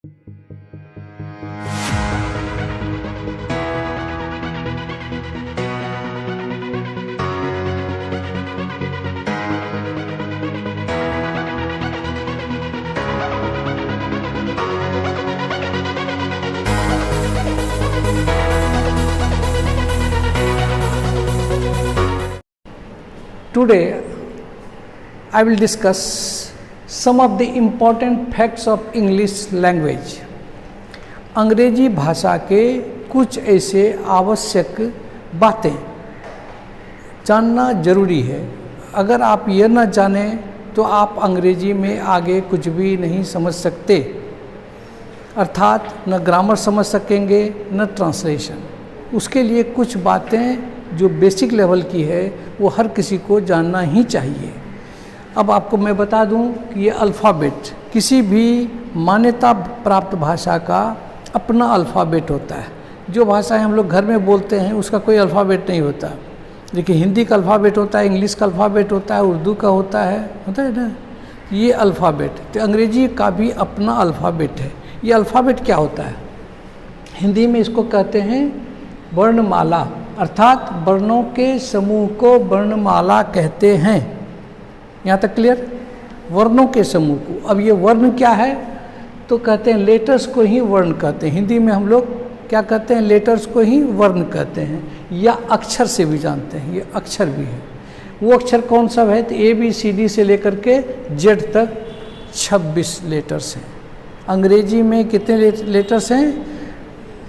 Today, I will discuss some of the important facts of English language. अंग्रेजी भाषा के कुछ ऐसे आवश्यक बातें जानना जरूरी है। अगर आप यह न जानें तो आप अंग्रेजी में आगे कुछ भी नहीं समझ सकते, अर्थात न ग्रामर समझ सकेंगे न ट्रांसलेशन। उसके लिए कुछ बातें जो बेसिक लेवल की है वो हर किसी को जानना ही चाहिए। अब आपको मैं बता दूं कि ये अल्फ़ाबेट, किसी भी मान्यता प्राप्त भाषा का अपना अल्फ़ाबेट होता है। जो भाषाएं हम लोग घर में बोलते हैं उसका कोई अल्फ़ाबेट नहीं होता, लेकिन हिंदी का अल्फ़ाबेट होता है, इंग्लिश का अल्फ़ाबेट होता है, उर्दू का होता है ना। ये अल्फ़ाबेट, तो अंग्रेजी का भी अपना अल्फ़ाबेट है। ये अल्फ़ाबेट क्या होता है? हिंदी में इसको कहते हैं वर्णमाला, अर्थात वर्णों के समूह को वर्णमाला कहते हैं। यहाँ तक क्लियर? वर्णों के समूह को। अब ये वर्ण क्या है? तो कहते हैं लेटर्स को ही वर्ण कहते हैं। हिंदी में हम लोग क्या कहते हैं? लेटर्स को ही वर्ण कहते हैं, या अक्षर से भी जानते हैं। ये अक्षर भी है। वो अक्षर कौन सा है? तो ABCD से लेकर के Z तक 26 लेटर्स हैं। अंग्रेजी में कितने लेटर्स हैं?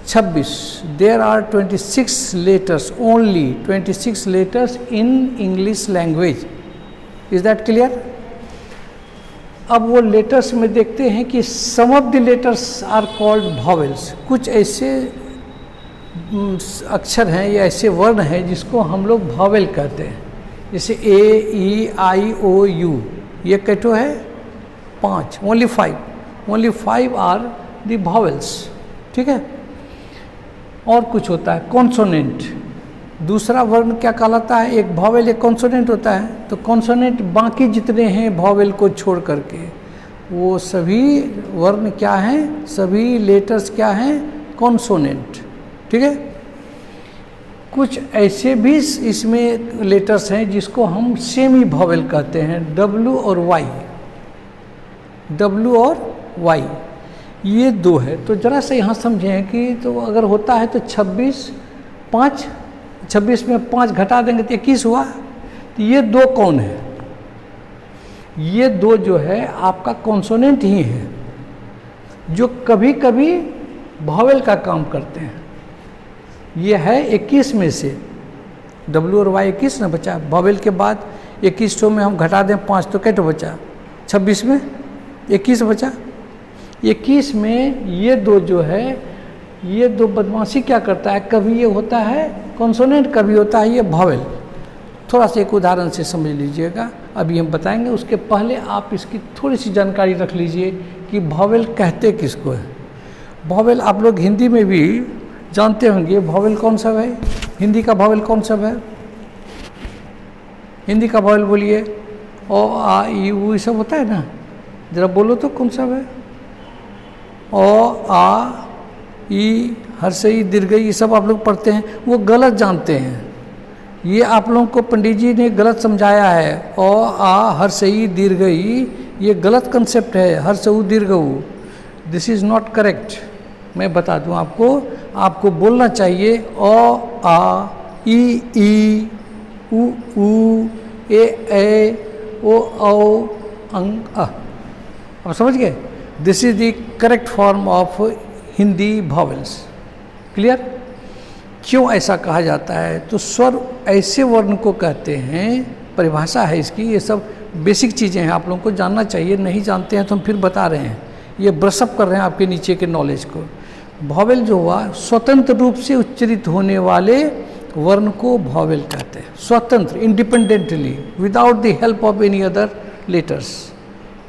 26। There are 26 letters, only 26 letters in English language. Is that clear? अब वो लेटर्स में देखते हैं कि some of the letters are called vowels. कुछ ऐसे अक्षर हैं या ऐसे वर्ण हैं जिसको हम लोग vowel कहते हैं, जैसे A, E, I, O, U। ये कैटो है 5, only 5 are the vowels। ठीक है। और कुछ होता है कॉन्सोनेंट। दूसरा वर्ण क्या कहलाता है? एक वॉवेल एक कॉन्सोनेंट होता है। तो कॉन्सोनेंट बाकी जितने हैं वॉवेल को छोड़ करके वो सभी वर्ण क्या हैं? सभी लेटर्स क्या हैं? कॉन्सोनेंट। ठीक है। कुछ ऐसे भी इसमें लेटर्स हैं जिसको हम सेमी वॉवेल कहते हैं, W और Y। ये दो है। तो ज़रा से यहाँ समझें कि तो अगर होता है तो 26 में 5 घटा देंगे तो 21 हुआ। तो ये दो कौन है? ये दो जो है आपका कॉन्सोनेंट ही है, जो कभी कभी वॉवेल का काम करते हैं। ये है 21 में से W और Y 21 ना बचा। वॉवेल के बाद 21 में हम घटा दें 5 तो कैसे बचा? 26 में 21 बचा। 21 में ये दो जो है, ये दो बदमाशी क्या करता है? कभी ये होता है कॉन्सोनेंट, कभी होता है ये वॉवेल। थोड़ा सा एक उदाहरण से समझ लीजिएगा, अभी हम बताएंगे। उसके पहले आप इसकी थोड़ी सी जानकारी रख लीजिए कि वॉवेल कहते किसको है। वॉवेल आप लोग हिंदी में भी जानते होंगे। वॉवेल कौन सा है? हिंदी का वॉवेल कौन सा है? हिंदी का वॉवेल बोलिए। ओ, आ, ई, ऊ, ये सब होता है ना। ज़रा बोलो तो कौन सा है? ओ, आ, ई, हर्षई, दीर्घई, ये सब आप लोग पढ़ते हैं। वो गलत जानते हैं। ये आप लोगों को पंडित जी ने गलत समझाया है। ओ, आ, हर्षई, दीर्घई, ये गलत कंसेप्ट है। हर्षऊ, दीर्घऊ, दिस इज़ नॉट करेक्ट। मैं बता दूं आपको बोलना चाहिए ओ, आ, ई, ऊ, ए, ओ, अंग, अ। अब समझ गए? This is the correct form of Hindi vowels. Clear? क्यों ऐसा कहा जाता है? तो स्वर ऐसे वर्ण को कहते हैं, परिभाषा है इसकी। ये सब बेसिक चीज़ें हैं, आप लोगों को जानना चाहिए। नहीं जानते हैं तो हम फिर बता रहे हैं, ये ब्रशअप कर रहे हैं आपके नीचे के नॉलेज को। वॉवेल जो हुआ, स्वतंत्र रूप से उच्चरित होने वाले वर्ण को वॉवेल कहते हैं। स्वतंत्र, independently, without the help of any other letters,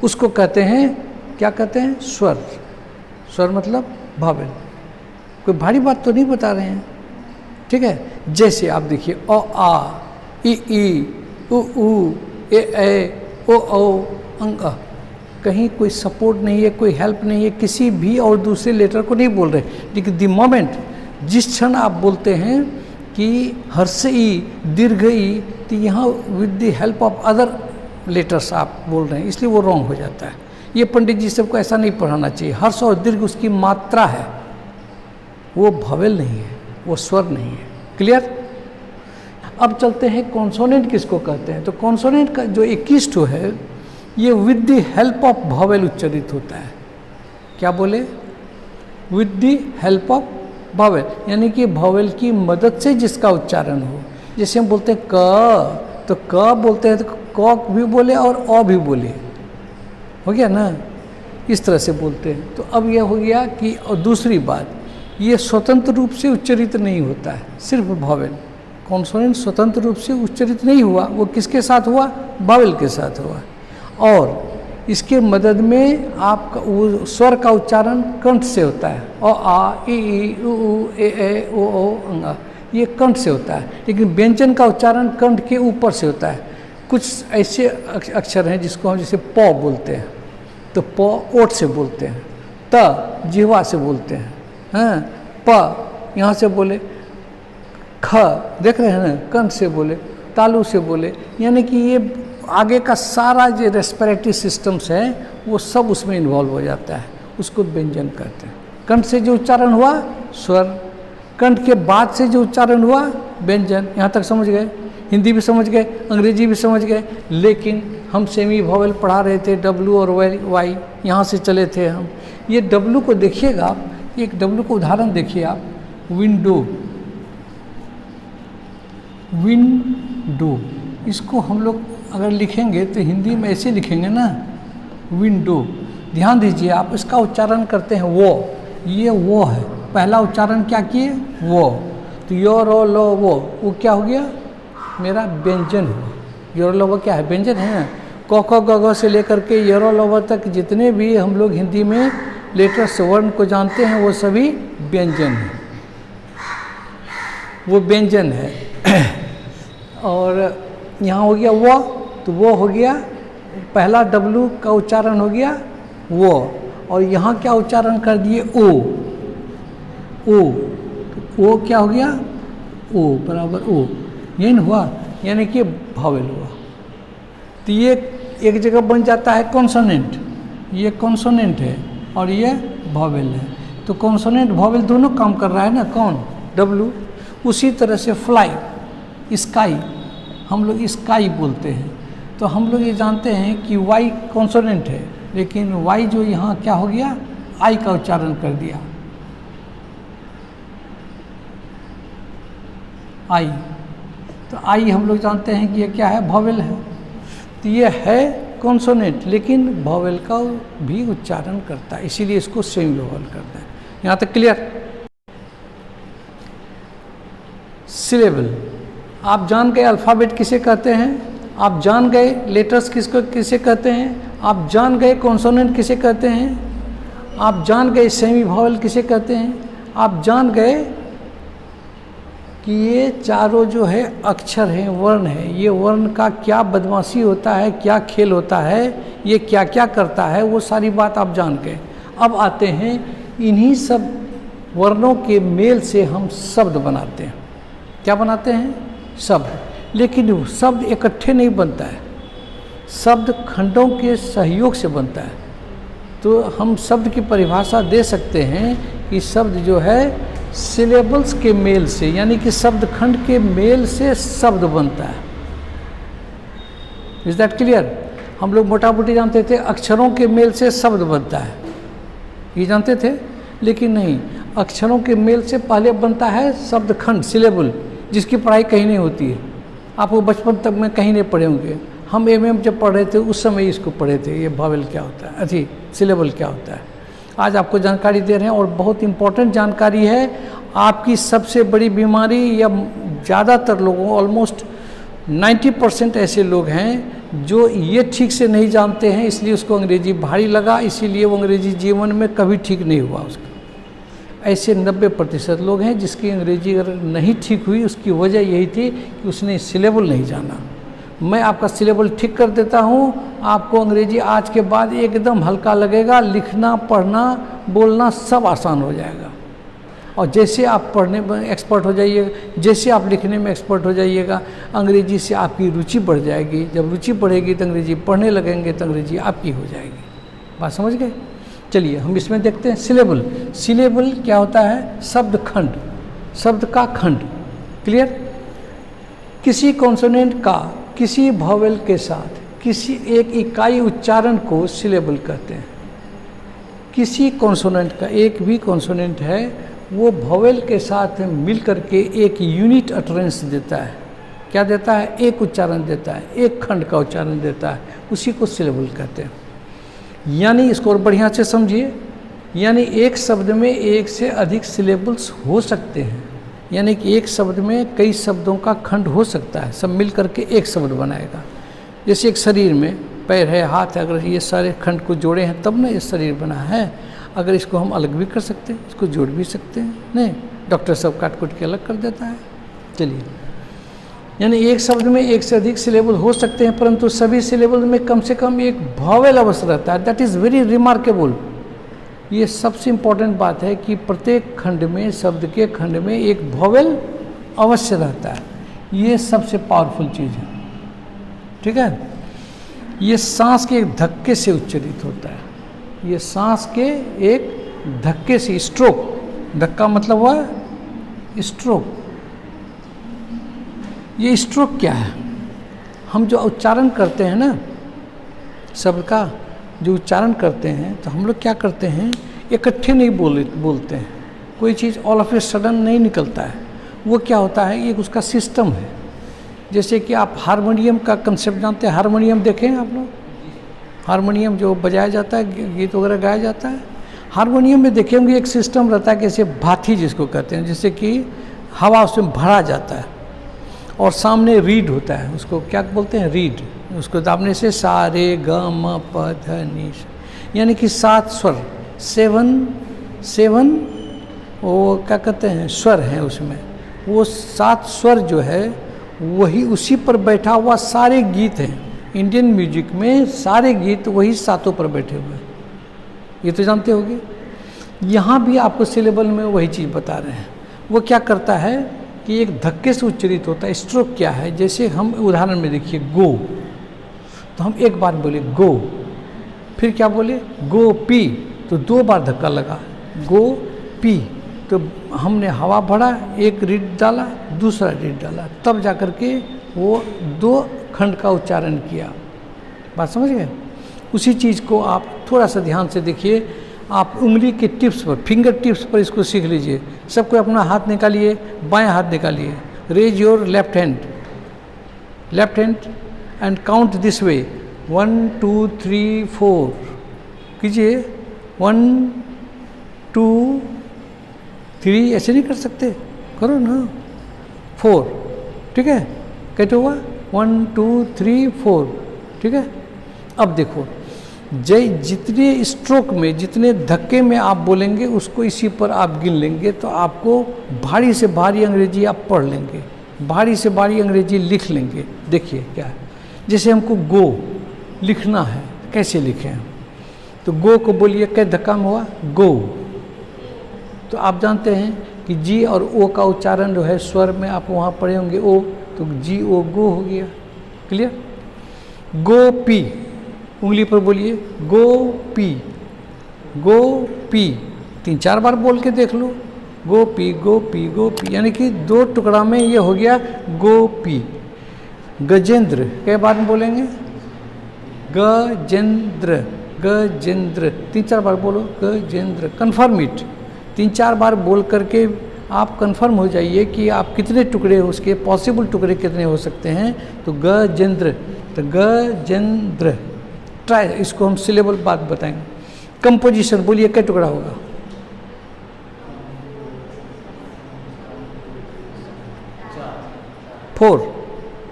उसको कहते हैं, क्या कहते हैं? स्वर। स्वर मतलब वॉवेल। कोई भारी बात तो नहीं बता रहे हैं। ठीक है। जैसे आप देखिए अ, आ, ई, उ, ए, ओ, अंग, अ। कहीं कोई सपोर्ट नहीं है, कोई हेल्प नहीं है, किसी भी और दूसरे लेटर को नहीं बोल रहे। लेकिन द मोमेंट जिस क्षण आप बोलते हैं कि हर्ष ई, दीर्घ ई, तो यहाँ with the help of other letters आप बोल रहे हैं, इसलिए वो रॉन्ग हो जाता है। ये पंडित जी सबको ऐसा नहीं पढ़ाना चाहिए। हर्ष और दीर्घ उसकी मात्रा है, वो भवेल नहीं है, वो स्वर नहीं है। क्लियर? अब चलते हैं कॉन्सोनेंट किसको कहते हैं। तो कॉन्सोनेंट का जो 21 ठो है, ये विद द हेल्प ऑफ भवेल उच्चारित होता है। क्या बोले? विद द हेल्प ऑफ भवेल, यानी कि भवेल की मदद से जिसका उच्चारण हो। जैसे हम बोलते हैं क, तो क बोलते हैं तो क भी बोले और अ भी बोले, हो गया ना, इस तरह से बोलते हैं। तो अब यह हो गया कि, और दूसरी बात, ये स्वतंत्र रूप से उच्चारित नहीं होता है, सिर्फ भवेल। कॉन्सोनेंट स्वतंत्र रूप से उच्चारित नहीं हुआ, वो किसके साथ हुआ? भवेल के साथ हुआ। और इसके मदद में आपका वो स्वर का उच्चारण कंठ से होता है। अ आ ई उ ए ओ अंगा, ये कंठ से होता है। लेकिन व्यंजन का उच्चारण कंठ के ऊपर से होता है। कुछ ऐसे अक्षर हैं जिसको हम जैसे प बोलते हैं, तो प ओठ से बोलते हैं, त जिह्वा से बोलते हैं, हाँ, प यहाँ से बोले, ख देख रहे हैं ना, कंठ से बोले, तालु से बोले, यानी कि ये आगे का सारा जो रेस्पिरेटरी सिस्टम्स है वो सब उसमें इन्वॉल्व हो जाता है, उसको व्यंजन कहते हैं। कंठ से जो उच्चारण हुआ स्वर, कंठ के बाद से जो उच्चारण हुआ व्यंजन। यहाँ तक समझ गए? हिंदी भी समझ गए, अंग्रेजी भी समझ गए। लेकिन हम सेमी वॉवेल पढ़ा रहे थे, डब्लू और वाई, यहाँ से चले थे हम। ये डब्लू को देखिएगा आप, एक डब्लू को उदाहरण देखिए आप, विंडो, विंडो, इसको हम लोग अगर लिखेंगे तो हिंदी में ऐसे लिखेंगे ना, विंडो। ध्यान दीजिए आप, इसका उच्चारण करते हैं वो, ये वो है, पहला उच्चारण क्या किए? वो। तो यो रो लो वो क्या हो गया? मेरा व्यंजन हुआ। यो रो लो वो क्या है? व्यंजन है ना। क ख ग घ से लेकर के यो रो लो तक जितने भी हम लोग हिंदी में लेटर्स वर्ण को जानते हैं वो सभी व्यंजन है, वो व्यंजन है। और यहाँ हो गया वो, तो वो हो गया, पहला डब्लू का उच्चारण हो गया वो, और यहाँ क्या उच्चारण कर दिए? ओ, ओ, तो ओ क्या हो गया? ओ बराबर ओ, ये नहीं हुआ, यानी कि भावेल हुआ। तो ये एक जगह बन जाता है कॉन्सोनेंट, ये कॉन्सोनेंट है और ये भावेल है। तो कॉन्सोनेंट भावेल दोनों काम कर रहा है ना, कौन? डब्लू। उसी तरह से फ्लाई, स्काई, हम लोग स्काई बोलते हैं। तो हम लोग ये जानते हैं कि वाई कॉन्सोनेंट है, लेकिन वाई जो यहाँ क्या हो गया? आई का उच्चारण कर दिया, आई। तो आई हम लोग जानते हैं कि ये क्या है? भावेल है। तो ये है कॉन्सोनेंट, लेकिन भावेल का भी उच्चारण करता है, इसीलिए इसको सेमी भावेल करता है। यहाँ तक क्लियर? सिलेबल, आप जान गए अल्फ़ाबेट किसे कहते हैं, आप जान गए लेटर्स किसको किसे कहते हैं, आप जान गए कॉन्सोनेंट किसे कहते हैं, आप जान गए सेमी भावेल किसे कहते हैं, आप जान गए कि ये चारों जो है अक्षर हैं, वर्ण है, ये वर्ण का क्या बदमाशी होता है, क्या खेल होता है, ये क्या क्या करता है, वो सारी बात आप जान गए। अब आते हैं, इन्हीं सब वर्णों के मेल से हम शब्द बनाते हैं। क्या बनाते हैं? शब्द। लेकिन शब्द इकट्ठे नहीं बनता है, शब्द खंडों के सहयोग से बनता है। तो हम शब्द की परिभाषा दे सकते हैं कि शब्द जो है सिलेबल्स के मेल से, यानी कि शब्द खंड के मेल से शब्द बनता है। Is that clear? हम लोग मोटा मोटी जानते थे अक्षरों के मेल से शब्द बनता है, ये जानते थे। लेकिन नहीं, अक्षरों के मेल से पहले बनता है शब्द खंड, सिलेबल, जिसकी पढ़ाई कहीं नहीं होती है। आपको बचपन तक में कहीं नहीं पढ़े होंगे। हम एमएम जब पढ़ रहे थे उस समय इसको पढ़े थे, ये भावेल क्या होता है, अच्छी सिलेबल क्या होता है। आज आपको जानकारी दे रहे हैं और बहुत इम्पोर्टेंट जानकारी है। आपकी सबसे बड़ी बीमारी, या ज़्यादातर लोगों, ऑलमोस्ट 90% ऐसे लोग हैं जो ये ठीक से नहीं जानते हैं, इसलिए उसको अंग्रेजी भारी लगा, इसीलिए वो अंग्रेजी जीवन में कभी ठीक नहीं हुआ उसका। ऐसे 90% लोग हैं जिसकी अंग्रेजी अगर नहीं ठीक हुई, उसकी वजह यही थी कि उसने सिलेबल नहीं जाना। मैं आपका सिलेबल ठीक कर देता हूँ, आपको अंग्रेजी आज के बाद एकदम हल्का लगेगा, लिखना पढ़ना बोलना सब आसान हो जाएगा। और जैसे आप पढ़ने में एक्सपर्ट हो जाइएगा, जैसे आप लिखने में एक्सपर्ट हो जाइएगा, अंग्रेजी से आपकी रुचि बढ़ जाएगी। जब रुचि बढ़ेगी तो अंग्रेजी पढ़ने लगेंगे तो अंग्रेजी आपकी हो जाएगी। बात समझ गए? चलिए हम इसमें देखते हैं सिलेबल। सिलेबल क्या होता है? शब्द खंड, शब्द का खंड। क्लियर? किसी कॉन्सोनेंट का किसी वॉवेल के साथ किसी एक इकाई उच्चारण को सिलेबल कहते हैं। किसी कॉन्सोनेंट का, एक भी कॉन्सोनेंट है वो वॉवेल के साथ मिल करके एक यूनिट अटरेंस देता है। क्या देता है? एक उच्चारण देता है, एक खंड का उच्चारण देता है, उसी को सिलेबल कहते हैं। यानी इसको और बढ़िया से समझिए, यानी एक शब्द में एक से अधिक सिलेबल्स हो सकते हैं। यानी कि एक शब्द में कई शब्दों का खंड हो सकता है, सब मिल करके एक शब्द बनाएगा। जैसे एक शरीर में पैर है, हाथ है, अगर ये सारे खंड को जोड़े हैं तब ना ये शरीर बना है। अगर इसको हम अलग भी कर सकते हैं, इसको जोड़ भी सकते हैं, नहीं डॉक्टर सब काट कुट के अलग कर देता है। चलिए, यानी एक शब्द में एक से अधिक सिलेबल हो सकते हैं, परंतु सभी सिलेबल में कम से कम एक वॉवेल अवश्य रहता है। That is very remarkable. ये सबसे इम्पोर्टेंट बात है कि प्रत्येक खंड में, शब्द के खंड में एक वॉवेल अवश्य रहता है। ये सबसे पावरफुल चीज़ है। ठीक है? ये सांस के एक धक्के से उच्चारित होता है। ये सांस के एक धक्के से, स्ट्रोक, धक्का मतलब हुआ स्ट्रोक। ये स्ट्रोक क्या है? हम जो उच्चारण करते हैं ना शब्द का, जो उच्चारण करते हैं, तो हम लोग क्या करते हैं, इकट्ठे नहीं बोलते हैं। कोई चीज़ ऑल ऑफ ए सडन नहीं निकलता है। वो क्या होता है, एक उसका सिस्टम है। जैसे कि आप हारमोनियम का कंसेप्ट जानते हैं। हारमोनियम देखें आप लोग, हारमोनियम जो बजाया जाता है, गीत वगैरह गाया जाता है, हारमोनियम में देखे होंगे एक सिस्टम रहता है, कैसे भाथी जिसको कहते हैं, जैसे कि हवा उसमें भरा जाता है और सामने रीड होता है, उसको क्या बोलते हैं, रीड। उसको दाबने से सा रे ग म प ध नि, यानी कि 7 स्वर, 7 वो क्या कहते हैं स्वर हैं उसमें। वो 7 स्वर जो है वही उसी पर बैठा हुआ सारे गीत हैं। इंडियन म्यूजिक में सारे गीत वही 7 पर बैठे हुए हैं, ये तो जानते होंगे। यहाँ भी आपको सिलेबल में वही चीज़ बता रहे हैं। वो क्या करता है कि एक धक्के से उच्चारित होता है। स्ट्रोक क्या है, जैसे हम उदाहरण में देखिए गो, तो हम एक बार बोले गो, फिर क्या बोले गो पी, तो 2 बार धक्का लगा, गो पी, तो हमने हवा भरा, एक रीड डाला, दूसरा रीड डाला, तब जाकर के वो 2 खंड का उच्चारण किया। बात समझ गए? उसी चीज़ को आप थोड़ा सा ध्यान से देखिए। आप उंगली के टिप्स पर, फिंगर टिप्स पर इसको सीख लीजिए। सबको अपना हाथ निकालिए, बाएं हाथ निकालिए, raise your left hand and count this way, 1 2 3 4 कीजिए। 1 2 3 ऐसे नहीं कर सकते, करो ना, 4, ठीक है? कैसे हुआ? 1 2 3 4, ठीक है? अब देखो, जितने स्ट्रोक में, जितने धक्के में आप बोलेंगे उसको इसी पर आप गिन लेंगे, तो आपको भारी से भारी अंग्रेजी आप पढ़ लेंगे, भारी से भारी अंग्रेजी लिख लेंगे। देखिए क्या है, जैसे हमको गो लिखना है, कैसे लिखें? तो गो को बोलिए, कै धक्का में हुआ? गो। तो आप जानते हैं कि जी और ओ का उच्चारण जो है स्वर में आप वहाँ पढ़े होंगे ओ, तो जी ओ गो हो गया। क्लियर? गो पी, उंगली पर बोलिए गो पी, गो पी, 3-4 बार बोल के देख लो, गो पी गो पी गो पी, यानी कि 2 टुकड़ा में ये हो गया गो पी। गजेंद्र कई बार में बोलेंगे? गजेंद्र, गजेंद्र, 3-4 बार बोलो गजेंद्र। कन्फर्म इट, 3-4 बार बोल करके आप कन्फर्म हो जाइए कि आप कितने टुकड़े, उसके पॉसिबल टुकड़े कितने हो सकते हैं। तो गजेंद्र, तो गजेंद्र। ट्राई, इसको हम सिलेबल बात बताएंगे। कंपोजिशन बोलिए, क्या टुकड़ा होगा?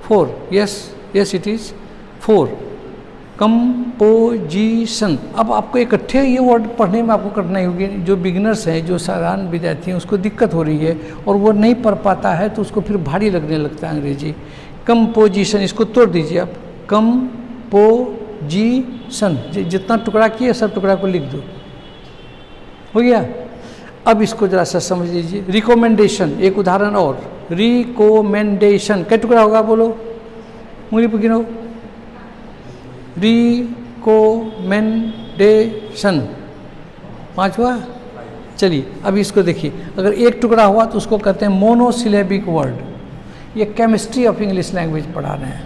4, यस इट इज 4। कंपोजिशन। अब आपको इकट्ठे ये वर्ड पढ़ने में आपको कठिनाई होगी। जो बिगिनर्स हैं, जो साधारण विद्यार्थी हैं, उसको दिक्कत हो रही है और वो नहीं पढ़ पाता है, तो उसको फिर भारी लगने लगता है अंग्रेजी। कंपोजिशन, इसको तोड़ दीजिए आप, कंपोजिशन, जितना टुकड़ा किए सब टुकड़ा को लिख दो, हो गया। अब इसको जरा सा समझ लीजिए। रिकमेंडेशन, एक उदाहरण और, रिकमेंडेशन क्या टुकड़ा होगा, बोलो, उंगली पर गिनो। रिकमेंडेशन 5 हुआ। चलिए अब इसको देखिए, अगर एक टुकड़ा हुआ तो उसको कहते हैं मोनोसिलेबिक वर्ड। ये केमिस्ट्री ऑफ इंग्लिश लैंग्वेज पढ़ा रहे हैं।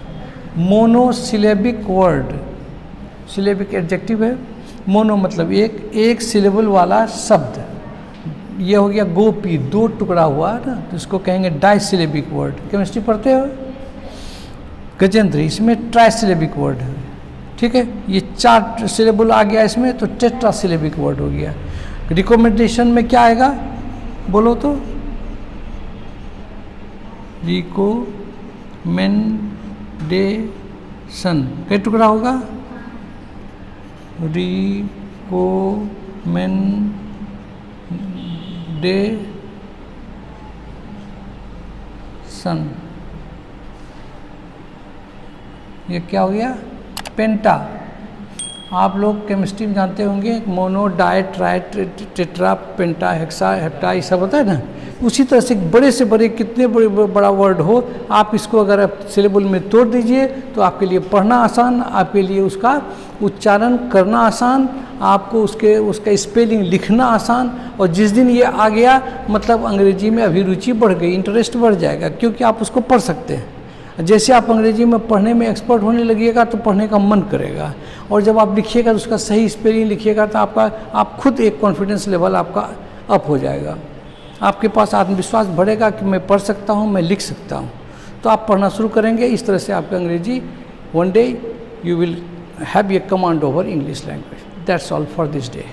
मोनोसिलेबिक वर्ड, सिलेबिक एडजेक्टिव है, मोनो मतलब एक सिलेबल वाला शब्द। ये हो गया गोपी, 2 टुकड़ा हुआ ना, तो इसको कहेंगे डाइसिलेबिक वर्ड। केमिस्ट्री पढ़ते हो। गजेंद्र, इसमें ट्राइसिलेबिक वर्ड है, ठीक है। ये 4 सिलेबल आ गया इसमें, तो टेट्रासिलेबिक वर्ड हो गया। रिकमेंडेशन में क्या आएगा, बोलो तो, रिकमेंडेशन क्या टुकड़ा होगा, रिकमेंडेशन, ये क्या हो गया, पेंटा। आप लोग केमिस्ट्री में जानते होंगे, मोनो, डाई, ट्राई, टेट्रा, पेंटा, हेक्सा, हेप्टा, ये सब होता है ना। उसी तरह से बड़े से बड़े कितने बड़ा वर्ड हो, आप इसको अगर आप सिलेबल में तोड़ दीजिए तो आपके लिए पढ़ना आसान, आपके लिए उसका उच्चारण करना आसान, आपको उसका स्पेलिंग लिखना आसान। और जिस दिन ये आ गया मतलब अंग्रेजी में अभिरुचि बढ़ गई, इंटरेस्ट बढ़ जाएगा, क्योंकि आप उसको पढ़ सकते हैं। जैसे आप अंग्रेजी में पढ़ने में एक्सपर्ट होने लगिएगा तो पढ़ने का मन करेगा, और जब आप लिखिएगा तो उसका सही स्पेलिंग लिखिएगा तो आप खुद एक कॉन्फिडेंस लेवल आपका अप हो जाएगा। आपके पास आत्मविश्वास बढ़ेगा कि मैं पढ़ सकता हूँ, मैं लिख सकता हूँ। तो आप पढ़ना शुरू करेंगे, इस तरह से आपका अंग्रेजी one day you will have a command over English language. That's all for this day.